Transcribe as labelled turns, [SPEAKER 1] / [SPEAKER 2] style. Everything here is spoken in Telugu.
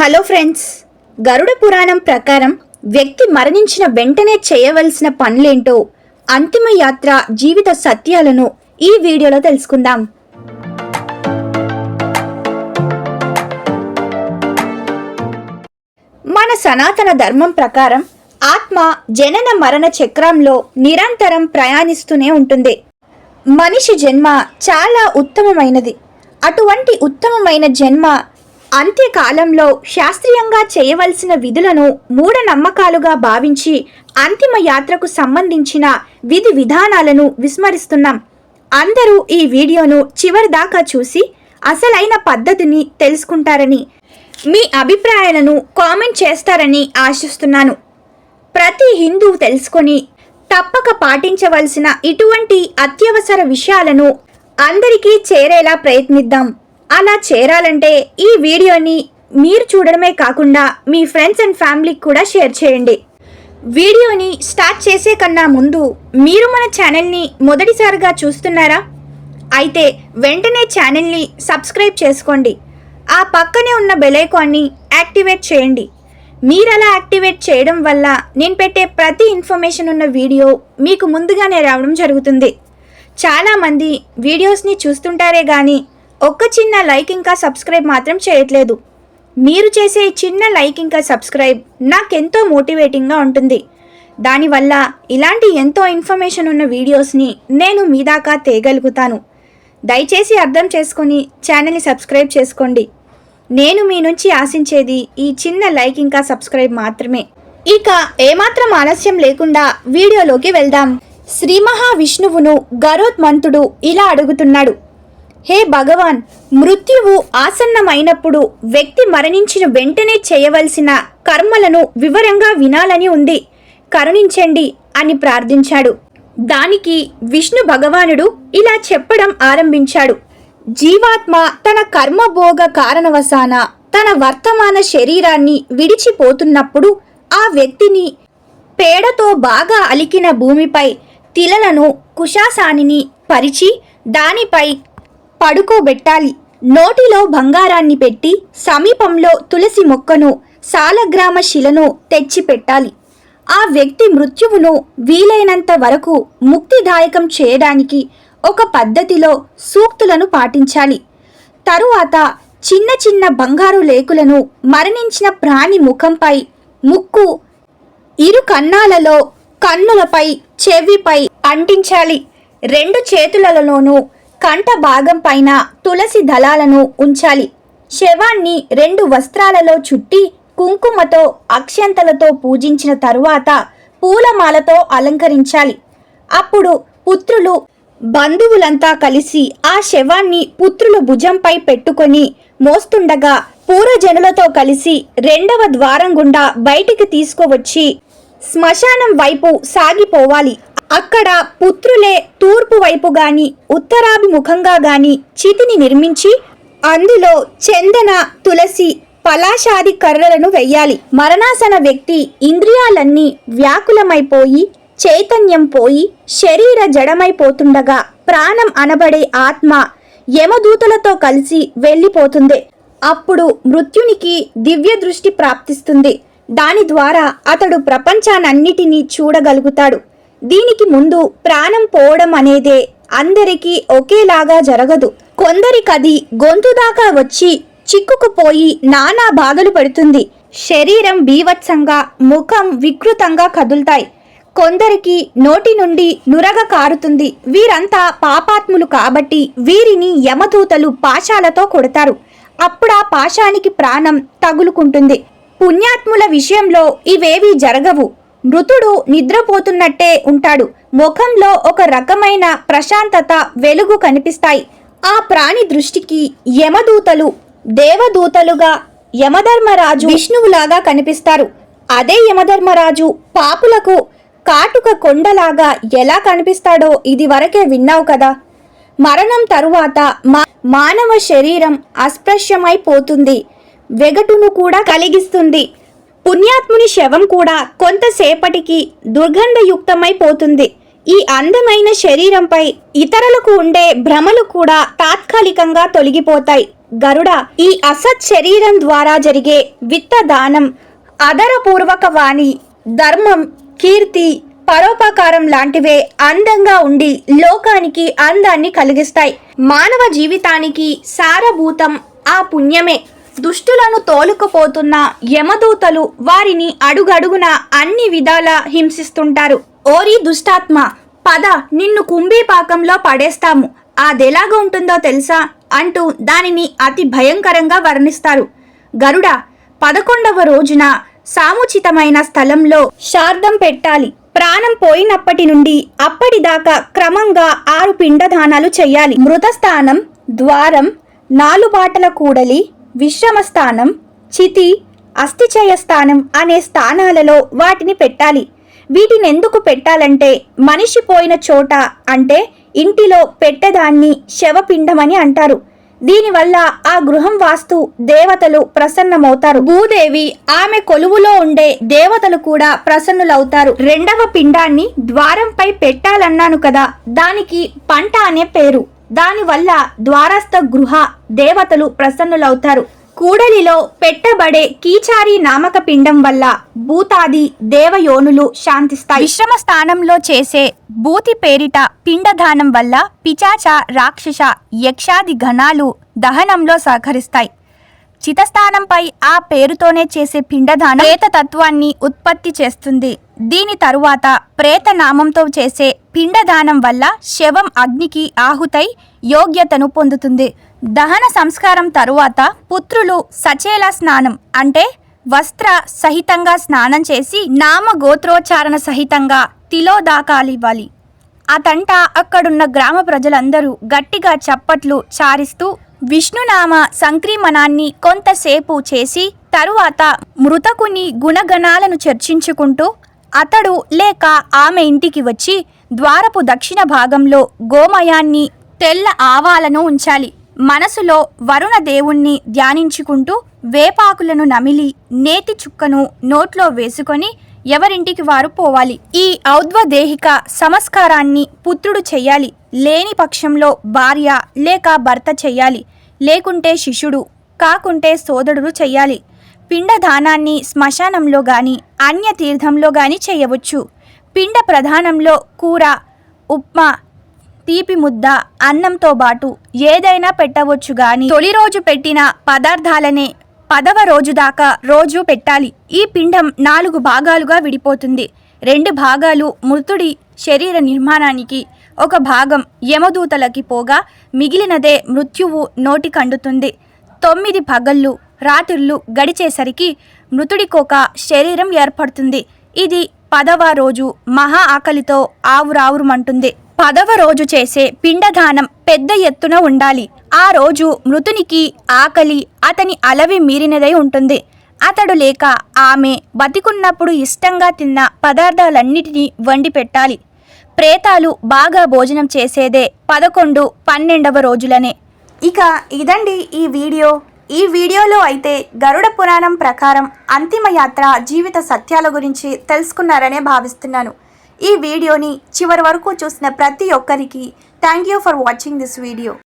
[SPEAKER 1] హలో ఫ్రెండ్స్, గరుడ పురాణం ప్రకారం వ్యక్తి మరణించిన వెంటనే చేయవలసిన పనులేంటో, అంతిమ యాత్ర జీవిత సత్యాలను ఈ వీడియోలో తెలుసుకుందాం. మన సనాతన ధర్మం ప్రకారం ఆత్మ జనన మరణ చక్రంలో నిరంతరం ప్రయాణిస్తూనే ఉంటుంది. మనిషి జన్మ చాలా ఉత్తమమైనది. అటువంటి ఉత్తమమైన జన్మ అంత్యకాలంలో శాస్త్రీయంగా చేయవలసిన విధులను మూఢనమ్మకాలుగా భావించి అంతిమ యాత్రకు సంబంధించిన విధి విధానాలను విస్మరిస్తున్నాం. అందరూ ఈ వీడియోను చివరి దాకా చూసి అసలైన పద్ధతిని తెలుసుకుంటారని, మీ అభిప్రాయాలను కామెంట్ చేస్తారని ఆశిస్తున్నాను. ప్రతి హిందువు తెలుసుకొని తప్పక పాటించవలసిన ఇటువంటి అత్యవసర విషయాలను అందరికీ చేరేలా ప్రయత్నిద్దాం. అలా చేరాలంటే ఈ వీడియోని మీరు చూడడమే కాకుండా మీ ఫ్రెండ్స్ అండ్ ఫ్యామిలీకి కూడా షేర్ చేయండి. వీడియోని స్టార్ట్ చేసే కన్నా ముందు మీరు మన ఛానల్ని మొదటిసారిగా చూస్తున్నారా? అయితే వెంటనే ఛానల్ని సబ్స్క్రైబ్ చేసుకోండి. ఆ పక్కనే ఉన్న బెల్ ఐకాన్ని యాక్టివేట్ చేయండి. మీరు అలా యాక్టివేట్ చేయడం వల్ల నేను పెట్టే ప్రతి ఇన్ఫర్మేషన్ ఉన్న వీడియో మీకు ముందుగానే రావడం జరుగుతుంది. చాలామంది వీడియోస్ని చూస్తుంటారే కానీ ఒక్క చిన్న లైక్ ఇంకా సబ్స్క్రైబ్ మాత్రం చేయట్లేదు. మీరు చేసే చిన్న లైక్ ఇంకా సబ్స్క్రైబ్ నాకెంతో మోటివేటింగ్గా ఉంటుంది. దానివల్ల ఇలాంటి ఎంతో ఇన్ఫర్మేషన్ ఉన్న వీడియోస్ని నేను మీ దాకా తేగలుగుతాను. దయచేసి అర్థం చేసుకొని ఛానల్ని సబ్స్క్రైబ్ చేసుకోండి. నేను మీ నుంచి ఆశించేది ఈ చిన్న లైక్ ఇంకా సబ్స్క్రైబ్ మాత్రమే. ఇక ఏమాత్రం ఆలస్యం లేకుండా వీడియోలోకి వెళ్దాం. శ్రీ మహావిష్ణువును గరుత్మంతుడు ఇలా అడుగుతున్నాడు: హే భగవాన్, మృత్యువు ఆసన్నమైనప్పుడు వ్యక్తి మరణించిన వెంటనే చేయవలసిన కర్మలను వివరంగా వినాలని ఉంది, కరుణించండి అని ప్రార్థించాడు. దానికి విష్ణు భగవానుడు ఇలా చెప్పడం ఆరంభించాడు: జీవాత్మ తన కర్మభోగ కారణవశాన తన వర్తమాన శరీరాన్ని విడిచిపోతున్నప్పుడు ఆ వ్యక్తిని పేడతో బాగా అలికిన భూమిపై తిలలను కుశాసానిని పరిచి దానిపై పడుకోబెట్టాలి. నోటిలో బంగారాన్ని పెట్టి సమీపంలో తులసి మొక్కను సాలగ్రామ శిలను తెచ్చిపెట్టాలి. ఆ వ్యక్తి మృత్యువును వీలైనంత వరకు ముక్తిదాయకం చేయడానికి ఒక పద్ధతిలో సూక్తులను పాటించాలి. తరువాత చిన్న చిన్న బంగారు లేకులను మరణించిన ప్రాణి ముఖంపై, ముక్కు, ఇరు కన్నాలలో, కన్నులపై, చెవిపై అంటించాలి. రెండు చేతులలోనూ కంఠ భాగం పైన తులసి దళాలను ఉంచాలి. శవాన్ని రెండు వస్త్రాలలో చుట్టి కుంకుమతో అక్షంతలతో పూజించిన తరువాత పూలమాలతో అలంకరించాలి. అప్పుడు పుత్రులు, బంధువులంతా కలిసి ఆ శవాన్ని పుత్రులు భుజంపై పెట్టుకొని మోస్తుండగా పూర్వజనులతో కలిసి రెండవ ద్వారం గుండా బయటికి తీసుకువచ్చి శ్మశానం వైపు సాగిపోవాలి. అక్కడ పుత్రులే తూర్పు వైపు గాని ఉత్తరాభిముఖంగా గాని చితిని నిర్మించి అందులో చందన, తులసి, పలాశాది కర్రలను వెయ్యాలి. మరణాసన వ్యక్తి ఇంద్రియాలన్నీ వ్యాకులమైపోయి చైతన్యం పోయి శరీర జడమైపోతుండగా ప్రాణం అనబడే ఆత్మ యమదూతలతో కలిసి వెళ్ళిపోతుంది. అప్పుడు మృత్యునికి దివ్య దృష్టి ప్రాప్తిస్తుంది. దాని ద్వారా అతడు ప్రపంచానన్నిటినీ చూడగలుగుతాడు. దీనికి ముందు ప్రాణం పోవడం అనేదే అందరికీ ఒకేలాగా జరగదు. కొందరికది గొంతు దాకా వచ్చి చిక్కుకుపోయి నానా బాధలు పడుతుంది. శరీరం బీభత్సంగా, ముఖం వికృతంగా కదులుతాయి. కొందరికి నోటి నుండి నురగ కారుతుంది. వీరంతా పాపాత్ములు కాబట్టి వీరిని యమదూతలు పాశాలతో కొడతారు. అప్పుడా పాశానికి ప్రాణం తగులుకుంటుంది. పుణ్యాత్ముల విషయంలో ఇవేవీ జరగవు. మృతుడు నిద్రపోతున్నట్టే ఉంటాడు. ముఖంలో ఒక రకమైన ప్రశాంతత, వెలుగు కనిపిస్తాయి. ఆ ప్రాణి దృష్టికి యమదూతలు దేవదూతలుగా, యమధర్మరాజు విష్ణువులాగా కనిపిస్తారు. అదే యమధర్మరాజు పాపులకు కాటుక కొండలాగా ఎలా కనిపిస్తాడో ఇది వరకే విన్నావు కదా. మరణం తరువాత మానవ శరీరం అస్పృశ్యమైపోతుంది, వెగటును కూడా కలిగిస్తుంది. పుణ్యాత్ముని శవం కూడా కొంతసేపటికి దుర్గంధయుక్తమైపోతుంది. ఈ అందమైన శరీరంపై ఇతరులకు ఉండే భ్రమలు కూడా తాత్కాలికంగా తొలగిపోతాయి. గరుడ ఈ అసత్ శరీరం ద్వారా జరిగే విత్త దానం, అదరపూర్వక వాణి, ధర్మం, కీర్తి, పరోపకారం లాంటివే అందంగా ఉండి లోకానికి అందాన్ని కలిగిస్తాయి. మానవ జీవితానికి సారభూతం ఆ పుణ్యమే. దుష్టులను తోలుకుపోతున్న యమదూతలు వారిని అడుగడుగున అన్ని విధాలా హింసిస్తుంటారు. ఓరి దుష్టాత్మ, పద, నిన్ను కుంభీపాకంలో పడేస్తాము, అదెలాగా ఉంటుందో తెలుసా అంటూ దానిని అతి భయంకరంగా వర్ణిస్తారు. గరుడ 11వ రోజున సాముచితమైన స్థలంలో శార్దం పెట్టాలి. ప్రాణం పోయినప్పటి నుండి అప్పటిదాకా క్రమంగా 6 పిండదానాలు చెయ్యాలి. మృతస్థానం, ద్వారం, 4 బాటల కూడలి, విశ్రమస్థానం, చితి, అస్థిచయ స్థానం అనే స్థానాలలో వాటిని పెట్టాలి. వీటిని ఎందుకు పెట్టాలంటే మనిషి పోయిన చోట అంటే ఇంటిలో పెట్టేదాన్ని శవపిండమని అంటారు. దీనివల్ల ఆ గృహం వాస్తు దేవతలు ప్రసన్నమవుతారు. భూదేవి, ఆమె కొలువులో ఉండే దేవతలు కూడా ప్రసన్నులవుతారు. 2వ పిండాన్ని ద్వారంపై పెట్టాలన్నాను కదా, దానికి పంట అనే పేరు. దానివల్ల ద్వారస్థ గృహ దేవతలు ప్రసన్నులవుతారు. కూడలిలో పెట్టబడే కీచారి నామక పిండం వల్ల భూతాది దేవయోనులు శాంతిస్తాయి. విశ్రమ స్థానంలో చేసే భూతి పేరిట పిండదానం వల్ల పిచాచ, రాక్షస, యక్షాది గణాలు దహనంలో సహకరిస్తాయి. చితస్థానంపై ఆ పేరుతోనే చేసే పిండదానం ప్రేత తత్వాన్ని ఉత్పత్తి చేస్తుంది. దీని తరువాత ప్రేత నామంతో చేసే పిండదానం వల్ల శవం అగ్నికి ఆహుతై యోగ్యతను పొందుతుంది. దహన సంస్కారం తరువాత పుత్రులు సచేల స్నానం అంటే వస్త్ర సహితంగా స్నానం చేసి నామ గోత్రోచ్చారణ సహితంగా తిలోదాకాలివ్వాలి. అతంట అక్కడున్న గ్రామ ప్రజలందరూ గట్టిగా చప్పట్లు చారిస్తూ విష్ణునామ సంక్రీమణాన్ని కొంతసేపు చేసి తరువాత మృతకుని గుణగణాలను చర్చించుకుంటూ అతడు లేక ఆమె ఇంటికి వచ్చి ద్వారపు దక్షిణ భాగంలో గోమయాన్ని, తెల్ల ఆవాలను ఉంచాలి. మనసులో వరుణ దేవుణ్ణి ధ్యానించుకుంటూ వేపాకులను నమిలి నేతి చుక్కను నోట్లో వేసుకొని ఎవరింటికి వారు పోవాలి. ఈ ఔద్వదేహిక సంస్కారాన్ని పుత్రుడు చెయ్యాలి. లేని పక్షంలో భార్య లేక భర్త చెయ్యాలి. లేకుంటే శిష్యుడు, కాకుంటే సోదరుడు చెయ్యాలి. పిండదానాన్ని శ్మశానంలో గాని అన్య తీర్థంలో గాని చేయవచ్చు. పిండ ప్రధానంలో కూర, ఉప్మా, తీపి ముద్ద, అన్నంతో పాటు ఏదైనా పెట్టవచ్చు గాని తొలి రోజు పెట్టిన పదార్థాలనే 10వ రోజు దాకా రోజు పెట్టాలి. ఈ పిండం 4 భాగాలుగా విడిపోతుంది. 2 భాగాలు మృతుడి శరీర నిర్మాణానికి, 1 భాగం యమదూతలకి పోగా మిగిలినదే మృత్యువు నోటికండుతుంది. 9 పగళ్ళు రాత్రులు గడిచేసరికి మృతుడికొక శరీరం ఏర్పడుతుంది. ఇది 10వ రోజు మహా ఆకలితో ఆవురావురుమంటుంది. 10వ రోజు చేసే పిండదానం పెద్ద ఎత్తున ఉండాలి. ఆ రోజు మృతునికి ఆకలి అతని అలవి మీరినదై ఉంటుంది. అతడు లేక ఆమె బతికున్నప్పుడు ఇష్టంగా తిన్న పదార్థాలన్నిటినీ వండి పెట్టాలి. ప్రేతాలు బాగా భోజనం చేసేదే 11, 12వ రోజులనే. ఇక ఇదండి ఈ వీడియో. ఈ వీడియోలో అయితే గరుడ పురాణం ప్రకారం అంతిమ యాత్ర జీవిత సత్యాల గురించి తెలుసుకున్నారనే భావిస్తున్నాను. ఈ వీడియోని చివరి వరకు చూసిన ప్రతి ఒక్కరికి thank you for watching this video.